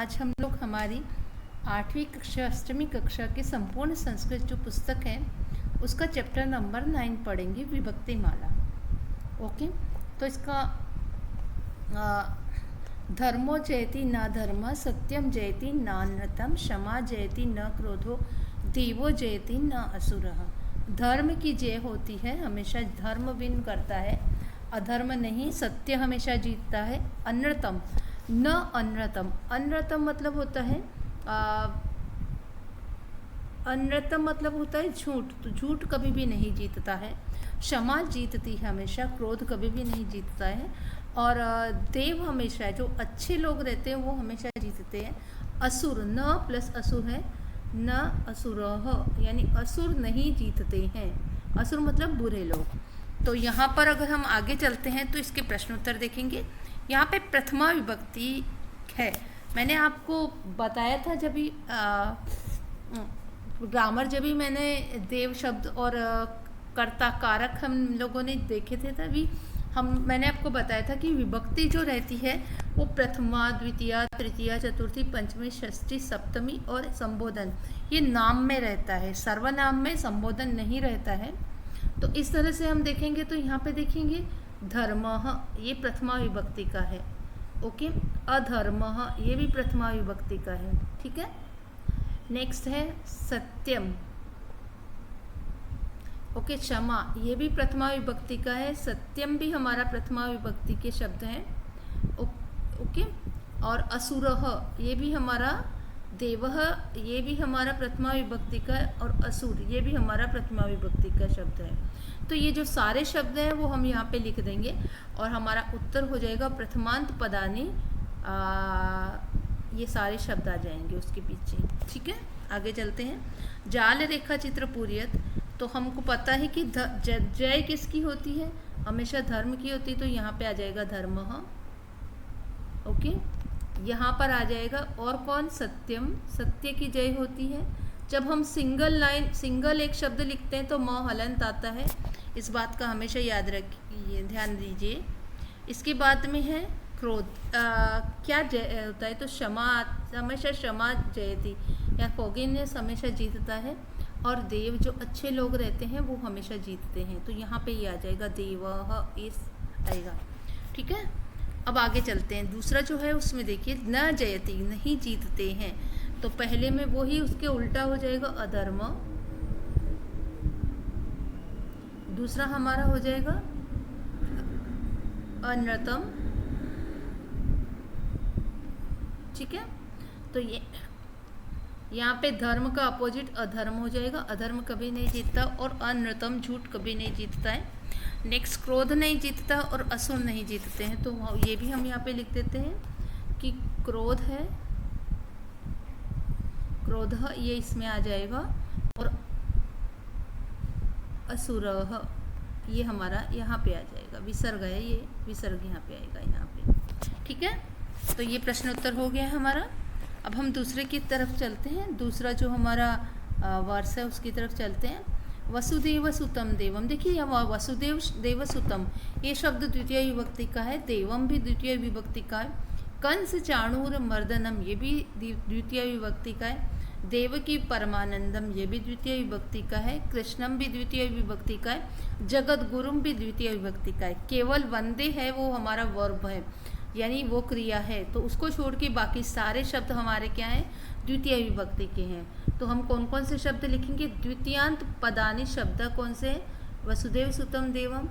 आज हम लोग हमारी 8वीं कक्षा 8वीं कक्षा की संपूर्ण संस्कृत जो पुस्तक है उसका चैप्टर नंबर 9 पढ़ेंगे, विभक्ति माला। ओके, तो इसका धर्मो जयति न धर्म, सत्यम जयति नानृतम, क्षमा जयति न क्रोधो, देवो जयति न असुरः। धर्म की जय होती है, हमेशा धर्म विन करता है, अधर्म नहीं, सत्य हमेशा जीतता है। अनृतम न अनृतम, अनृतम मतलब होता है अनृतम मतलब होता है झूठ, तो झूठ कभी भी नहीं जीतता है। क्षमा जीतती है हमेशा, क्रोध कभी भी नहीं जीतता है। और देव हमेशा, जो अच्छे लोग रहते हैं वो हमेशा जीतते हैं। असुर, न प्लस असुर है, न असुरः, यानी असुर नहीं जीतते हैं। असुर मतलब बुरे लोग। तो यहाँ पर अगर हम आगे चलते हैं तो इसके प्रश्नोत्तर देखेंगे। यहाँ पे प्रथमा विभक्ति है। मैंने आपको बताया था जब भी ग्रामर, जब भी मैंने देव शब्द और कर्ता कारक हम लोगों ने देखे थे, तभी मैंने आपको बताया था कि विभक्ति जो रहती है वो प्रथमा, द्वितीया, तृतीया, चतुर्थी, पंचमी, षष्ठी, सप्तमी और संबोधन, ये नाम में रहता है, सर्वनाम में संबोधन नहीं रहता है। तो इस तरह से हम देखेंगे। तो यहाँ पे देखेंगे धर्मः, ये प्रथमा विभक्ति का है। ओके, अधर्मः, ये भी प्रथमा विभक्ति का है। ठीक है, नेक्स्ट है सत्यम। ओके, क्षमा, ये भी प्रथमा विभक्ति का है। सत्यम भी हमारा प्रथमा विभक्ति के शब्द हैं। ओके, और असुरः, ये भी हमारा, देवः, ये भी हमारा प्रथमा विभक्ति का है, और असुर, ये भी हमारा प्रथमा विभक्ति का शब्द है। तो ये जो सारे शब्द हैं वो हम यहाँ पे लिख देंगे और हमारा उत्तर हो जाएगा प्रथमांत पदानी। ये सारे शब्द आ जाएंगे उसके पीछे। ठीक है, आगे चलते हैं। जाल रेखा चित्र पूरियत, तो हमको पता है कि जय किसकी होती है, हमेशा धर्म की होती है, तो यहाँ पे आ जाएगा धर्मः। ओके, यहाँ पर आ जाएगा और कौन, सत्यम, सत्य की जय होती है। जब हम सिंगल एक शब्द लिखते हैं तो म हलंत आता है, इस बात का हमेशा याद रखिए, ध्यान दीजिए। इसके बाद में है क्रोध, क्या जय होता है, तो क्षमा, हमेशा क्षमा जयती या फॉगिनेस हमेशा जीतता है। और देव, जो अच्छे लोग रहते हैं वो हमेशा जीतते हैं, तो यहाँ पे ये आ जाएगा देवः, इस आएगा। ठीक है, अब आगे चलते हैं। दूसरा जो है उसमें देखिए न जयति, नहीं जीतते हैं, तो पहले में वो ही उसके उल्टा हो जाएगा अधर्म। दूसरा हमारा हो जाएगा अनृतम। ठीक है, तो ये यहाँ पे धर्म का अपोजिट अधर्म हो जाएगा। अधर्म कभी नहीं जीतता और अनृतम, झूठ कभी नहीं जीतता है। नेक्स्ट क्रोध नहीं जीतता और असुर नहीं जीतते हैं, तो ये भी हम यहाँ पे लिख देते हैं कि क्रोध है, क्रोध, ये इसमें आ जाएगा, और असुरः, ये हमारा यहाँ पे आ जाएगा। विसर्ग है, ये विसर्ग यहाँ पे आएगा, यहाँ पे। ठीक है, तो ये प्रश्न उत्तर हो गया हमारा। अब हम दूसरे की तरफ चलते हैं। दूसरा जो हमारा वर्ष है उसकी तरफ चलते हैं। वसुदेव सुतम देवम, देखिए यहाँ वसुदेव देव सुतम, ये शब्द द्वितीय विभक्ति का है। देवम भी द्वितीय विभक्ति का है। कंस चाणूर मर्दनम, ये भी द्वितीय विभक्ति का है। देवकी परमानंदम, ये भी द्वितीय विभक्ति का है। कृष्णम भी द्वितीय विभक्ति का है। जगत गुरुम भी द्वितीय विभक्ति का है। केवल वंदे है वो हमारा वर्ब है, यानी वो क्रिया है, तो उसको छोड़ के बाकी सारे शब्द हमारे क्या हैं, द्वितीय विभक्ति के हैं। तो हम कौन कौन से शब्द लिखेंगे, द्वितीयांत पदानी शब्द कौन से हैं, वसुदेव सुतम देवम,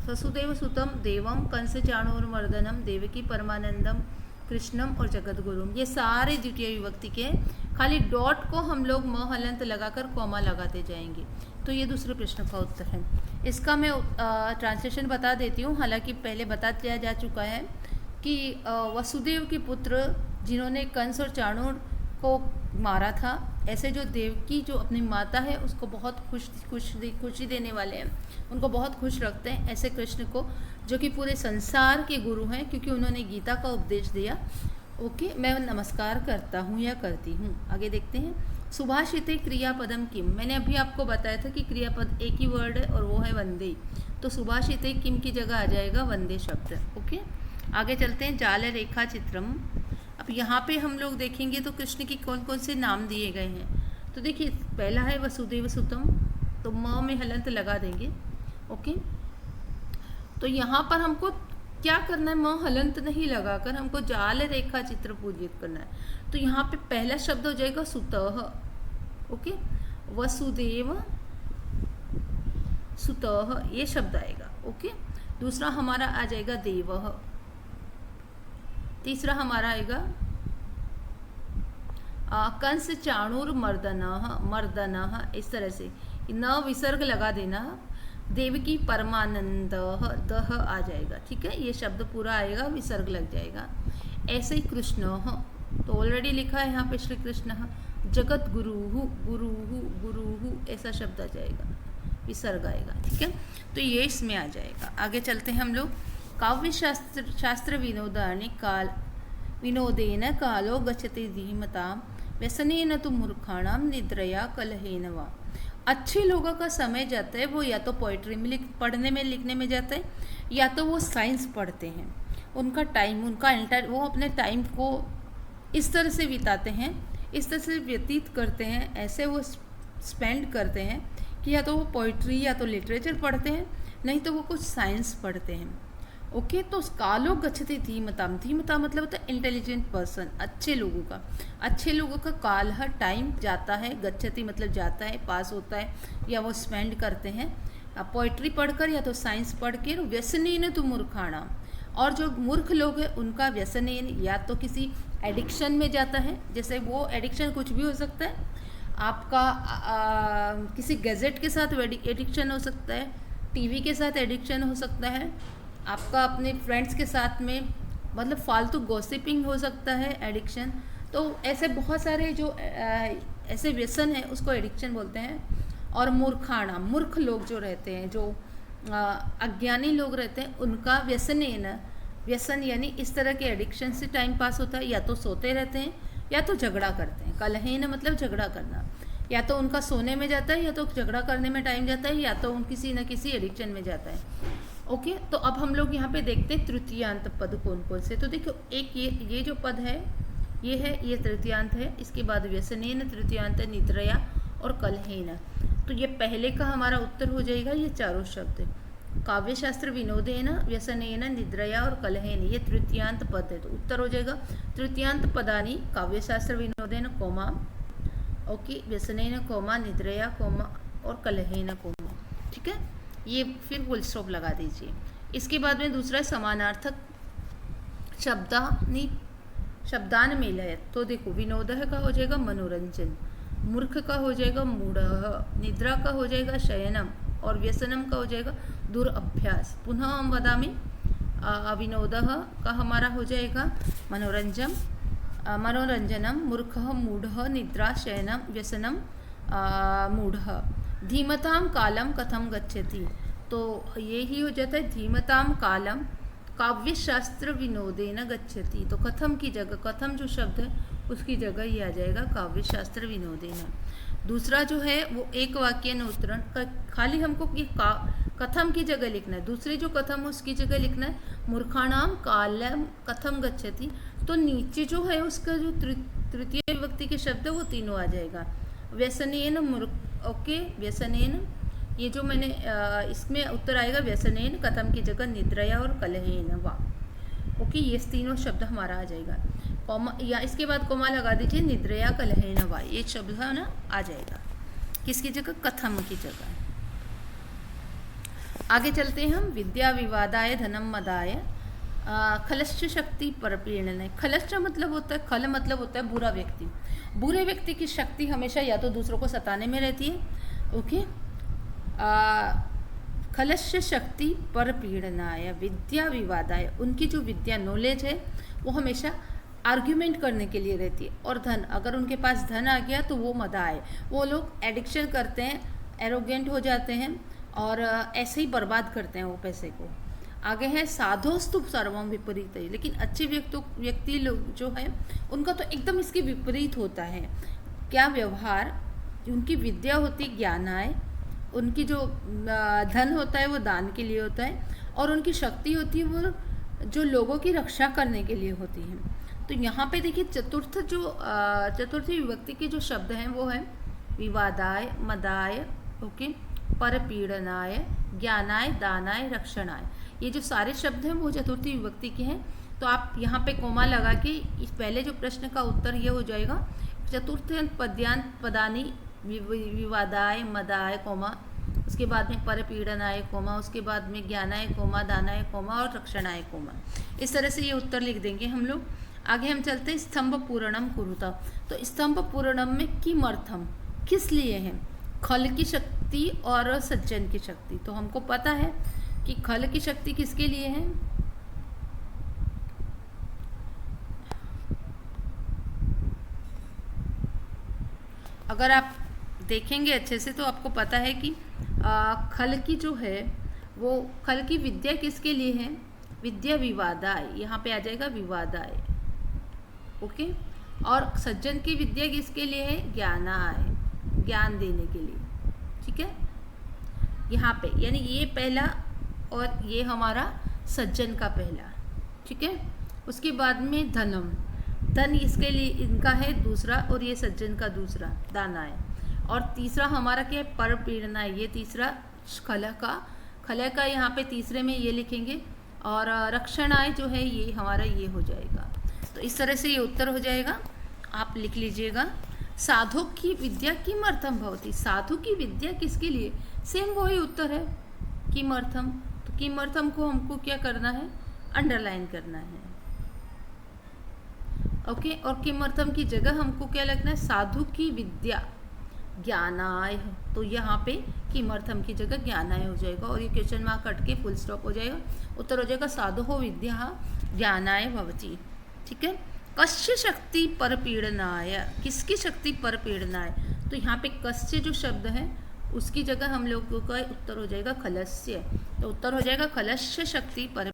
वसुदेव सुतम देवम, कंस चाणूर मर्दनम, देवकी परमानंदम, कृष्णम और जगत गुरुम, ये सारे द्वितीय विभक्ति के हैं। खाली डॉट को हम लोग म हलंत लगाकर कॉमा लगाते जाएंगे। तो ये दूसरे प्रश्न का उत्तर है। इसका मैं ट्रांसलेशन बता देती हूँ, हालांकि पहले बता दिया जा चुका है कि वसुदेव के पुत्र जिन्होंने कंस और चाणूर को मारा था, ऐसे जो देवकी जो अपनी माता है उसको बहुत खुशी देने वाले हैं, उनको बहुत खुश रखते हैं, ऐसे कृष्ण को, जो कि पूरे संसार के गुरु हैं क्योंकि उन्होंने गीता का उपदेश दिया। ओके, मैं नमस्कार करता हूँ या करती हूँ। आगे देखते हैं। सुभाषिते क्रियापदम किम, मैंने अभी आपको बताया था कि क्रियापद एक ही वर्ड है और वो है वंदे, तो सुभाषिते किम की जगह आ जाएगा वंदे शब्द। ओके, आगे चलते हैं, जाल रेखा चित्रम। अब यहाँ पे हम लोग देखेंगे तो कृष्ण की कौन कौन से नाम दिए गए हैं। तो देखिए, पहला है वसुदेव सुतम, तो म में हलंत लगा देंगे। ओके, तो यहाँ पर हमको क्या करना है, म हलंत नहीं लगाकर हमको जाल रेखा चित्र पूजित करना है। तो यहाँ पे पहला शब्द हो जाएगा सुतः। ओके, वसुदेव सुतः ये शब्द आएगा। ओके, दूसरा हमारा आ जाएगा देवः, तीसरा हमारा आएगा कंस चाणूर मर्दनः, मर्दनः, इस तरह से न विसर्ग लगा देना। देवकी परमानंद दह आ जाएगा। ठीक है, ये शब्द पूरा आएगा, विसर्ग लग जाएगा। ऐसे ही कृष्ण, तो ऑलरेडी लिखा है यहाँ पे श्री कृष्ण। जगत गुरुहु, गुरुहु, गुरुहु, ऐसा शब्द आ जाएगा, विसर्ग आएगा। ठीक है, तो ये इसमें आ जाएगा। आगे चलते हैं हम लोग। काव्य शास्त्र विनोदानि काल विनोदेन कालो गच्छति धीमताम व्यसनेन तु मूर्खाणाम निद्रया कलहेन वा। अच्छे लोगों का समय जाता है वो या तो पोइट्री में पढ़ने में लिखने में जाता है, या तो वो साइंस पढ़ते हैं। उनका टाइम, उनका एंटायर, वो अपने टाइम को इस तरह से बिताते हैं, इस तरह से व्यतीत करते हैं, ऐसे वो स्पेंड करते हैं कि या तो वो पोइट्री या तो लिटरेचर पढ़ते हैं, नहीं तो वो कुछ साइंस पढ़ते हैं। ओके, तो कालो गच्छति धीमताम, धीमता मतलब होता है इंटेलिजेंट पर्सन, अच्छे लोगों का। अच्छे लोगों का काल हर टाइम जाता है, गच्छति मतलब जाता है, पास होता है, या वो स्पेंड करते हैं पोइट्री पढ़कर या तो साइंस पढ़ के। व्यसनेन तु मूर्खाणाम, और जो मूर्ख लोग हैं उनका व्यसनेन या तो किसी एडिक्शन में जाता है, जैसे वो एडिक्शन कुछ भी हो सकता है। आपका किसी गैजेट के साथ एडिक्शन हो सकता है, टीवी के साथ एडिक्शन हो सकता है, आपका अपने फ्रेंड्स के साथ में मतलब फालतू गॉसिपिंग हो सकता है एडिक्शन। तो ऐसे बहुत सारे जो ऐसे व्यसन है उसको एडिक्शन बोलते हैं। और मूर्खाणा, मूर्ख लोग जो रहते हैं, जो अज्ञानी लोग रहते हैं, उनका व्यसनेन, व्यसन यानी इस तरह के एडिक्शन से टाइम पास होता है, या तो सोते रहते हैं या तो झगड़ा करते हैं। कलहेन मतलब झगड़ा करना, या तो उनका सोने में जाता है, या तो झगड़ा करने में टाइम जाता है, या तो किसी न किसी एडिक्शन में जाता है। ओके, तो अब हम लोग यहाँ पे देखते हैं तृतीयांत पद कौन कौन से। तो देखो, एक ये जो पद है, ये तृतीयांत है। इसके बाद व्यसनेन तृतीयांत, निद्रया और कलहेन। तो ये पहले का हमारा उत्तर हो जाएगा, ये चारों शब्द। काव्यशास्त्र विनोदेन, व्यसनेन, निद्रया और कलहेन, ये तृतीयांत पद है। तो उत्तर हो जाएगा तृतीयांत पदानी काव्यशास्त्र विनोदेन कोमा, ओके, व्यसनेन कोमा, निद्रया कोमा और कलहेन कोमा। ठीक है, ये फिर फुल स्टॉप लगा दीजिए। इसके बाद में दूसरा समानार्थक शब्दान मेलय। तो देखो, विनोदः का हो जाएगा मनोरंजन, मूर्ख का हो जाएगा मूढ़ः, निद्रा का हो जाएगा शयनम, और व्यसनम का हो जाएगा दुरअभ्यास। पुनः हम वदामि, विनोदः का हमारा हो जाएगा मनोरंजनम, मूर्खः मूढ़ः, निद्रा शयनम, व्यसनम मूढ़ः। धीमताम कालम कथम गच्छति, तो ये ही हो जाता है धीमताम कालम काव्यशास्त्र विनोदेन गच्छति। तो कथम की जगह, कथम जो शब्द है उसकी जगह ये आ जाएगा काव्यशास्त्र विनोदेन। दूसरा जो है वो एक वाक्य न उत्तरण, खाली हमको ये कथम की जगह लिखना है, दूसरे जो कथम है उसकी जगह लिखना है मूर्खाणाम कालम कथम गच्छति। तो नीचे जो है उसका जो तृतीय विभक्ति के शब्द है वो तीनों आ जाएगा। व्यसनेन ओके, व्यसनेन, ये जो मैंने इसमें उत्तर आएगा व्यसनेन, कथम की जगह निद्रया और कलहेन वा। ओके, ये तीनों शब्द हमारा आ जाएगा। कॉमा, या इसके बाद कोमा लगा दीजिए, निद्रया कलहेन वा, ये शब्द है ना आ जाएगा। किसकी जगह? कथम की जगह। आगे चलते हैं हम। विद्या विवादाय धनम मदाय खलश्च शक्ति परपीड़न। खलश्च मतलब होता है, खल मतलब होता है बुरा व्यक्ति। बुरे व्यक्ति की शक्ति हमेशा या तो दूसरों को सताने में रहती है। ओके, खलश्च शक्ति परपीड़नाय विद्या विवादाय, उनकी जो विद्या नॉलेज है वो हमेशा आर्ग्यूमेंट करने के लिए रहती है। और धन, अगर उनके पास धन आ गया तो वो मदाय, वो लोग एडिक्शन करते हैं, एरोगेंट हो जाते हैं और ऐसे ही बर्बाद करते हैं वो पैसे को। आगे है साधोस्तु सर्वम विपरीत है, लेकिन अच्छे व्यक्ति लोग जो है उनका तो एकदम इसके विपरीत होता है। क्या व्यवहार, उनकी विद्या होती ज्ञानाय, उनकी जो धन होता है वो दान के लिए होता है, और उनकी शक्ति होती है वो जो लोगों की रक्षा करने के लिए होती हैं। तो यहाँ पे देखिए चतुर्थी विभक्ति के जो शब्द हैं वो हैं विवादाय, मदाय, ओके, परपीड़नाय, ज्ञानाय, दानाय, रक्षणाय। ये जो सारे शब्द हैं वो चतुर्थी विभक्ति के हैं। तो आप यहाँ पे कोमा लगा के इस पहले जो प्रश्न का उत्तर ये हो जाएगा चतुर्थ पदानी विवादाय, मदाय, कोमा, उसके बाद में परपीड़नाय, कोमा, उसके बाद में ज्ञानाय, कोमा, दानाय, कोमा और रक्षणाय, कोमा। इस तरह से ये उत्तर लिख देंगे हम लोग। आगे हम चलते हैं स्तंभ पूरणम कुरुता। तो स्तंभ पूरणम में किमर्थम, किस लिए है? खल की शक्ति और सज्जन की शक्ति। तो हमको पता है कि खल की शक्ति किसके लिए है? अगर आप देखेंगे अच्छे से तो आपको पता है कि खल की जो है वो खल की विद्या किसके लिए है? विद्या विवादाय, यहाँ पे आ जाएगा विवादाय, ओके। और सज्जन की विद्या किसके लिए है? ज्ञानाय, ज्ञान देने के लिए, ठीक है। यहाँ पे यानी ये पहला और ये हमारा सज्जन का पहला, ठीक है। उसके बाद में धनम, धन इसके लिए इनका है दूसरा और ये सज्जन का दूसरा दाना है। और तीसरा हमारा क्या है? परपीड़ना है, ये तीसरा खलय का यहाँ पे तीसरे में ये लिखेंगे। और रक्षणाय जो है ये हमारा ये हो जाएगा। तो इस तरह से ये उत्तर हो जाएगा, आप लिख लीजिएगा। साधु की विद्या किमर्थम भवति, साधु की विद्या किसके लिए? सेम वही उत्तर है, किमर्थम। तो किमर्थम को हमको क्या करना है? अंडरलाइन करना है, ओके। और किमर्थम की जगह हमको क्या लगना है? साधु की विद्या ज्ञानाय। तो यहाँ पे किमर्थम की जगह ज्ञानाय हो जाएगा और ये क्वेश्चन मार्क कट के फुल स्टॉप हो जाएगा। उत्तर हो जाएगा साधु हो विद्या ज्ञानाय भवति, ठीक है। कस्य शक्ति परपीड़नाय, किसकी शक्ति परपीड़नाय? तो यहाँ पे कस्य जो शब्द है उसकी जगह हम लोगों का उत्तर हो जाएगा खलस्य। तो उत्तर हो जाएगा खलस्य शक्ति पर